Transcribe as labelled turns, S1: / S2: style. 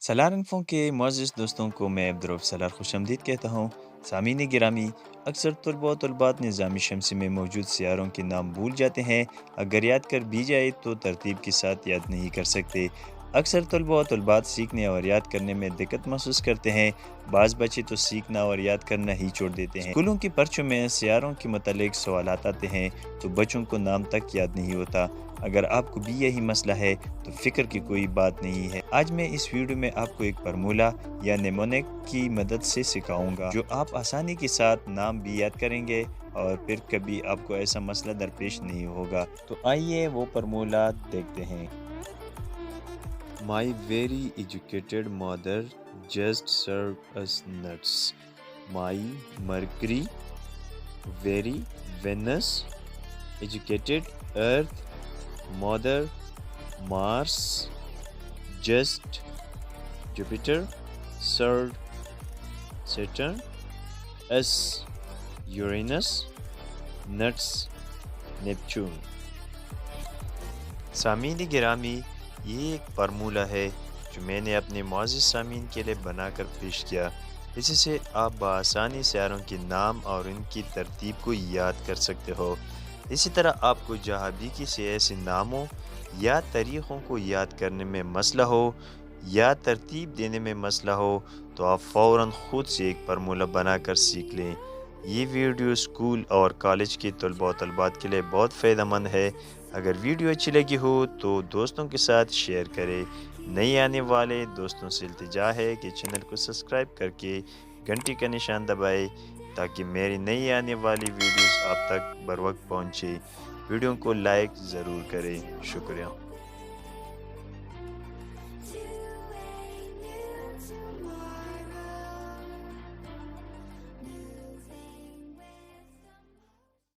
S1: Salaar info के मुअज़्ज़िज़ दोस्तों को मैं अब्दुर्रऊफ़ सलार खुशामदीद कहता हूँ। सामीन गिरामी, अक्सर तलबा व तलबात निज़ाम शमसी में मौजूद सियारों के नाम भूल जाते हैं। अगर याद कर भी जाए तो तरतीब के साथ याद नहीं कर सकते। अक्सर तलबा व तलबात सीखने और याद करने में दिक्कत महसूस करते हैं। बाज़ बच्चे तो सीखना और याद करना ही छोड़ देते हैं। स्कूलों की पर्चों में सियारों के मुतालिक सवालात आते हैं तो बच्चों को नाम तक याद नहीं होता। अगर आपको भी यही मसला है तो फ़िक्र की कोई बात नहीं है। आज मैं इस वीडियो में आपको एक फार्मूला या नेमोनिक की मदद से सिखाऊंगा जो आप आसानी के साथ नाम भी याद करेंगे और फिर कभी आपको ऐसा मसला दरपेश नहीं होगा। तो आइए वो फार्मूला देखते हैं। My very educated mother just serve us nuts. My Mercury, very Venus, educated Earth, mother Mars, just Jupiter, Saturn, S Uranus, nuts Neptune। सामीन गिरामी, ये एक फार्मूला है जो मैंने अपने मुअज़्ज़िज़ सामीन के लिए बनाकर पेश किया। इससे आप बआसानी सियारों के नाम और उनकी तरतीब को याद कर सकते हो। इसी तरह आपको जहाँ भी किसी ऐसे नामों या तारीख़ों को याद करने में मसला हो या तरतीब देने में मसला हो तो आप फ़ौरन ख़ुद से एक फार्मूला बनाकर सीख लें। ये वीडियो स्कूल और कॉलेज के तलबा व तलबात के लिए बहुत फ़ायदेमंद है। अगर वीडियो अच्छी लगी हो तो दोस्तों के साथ शेयर करें। नए आने वाले दोस्तों से इल्तिजा है कि चैनल को सब्सक्राइब करके घंटी का निशान दबाएं ताकि मेरी नई आने वाली वीडियोस आप तक बर वक्त पहुँचे। वीडियो को लाइक ज़रूर करें। शुक्रिया।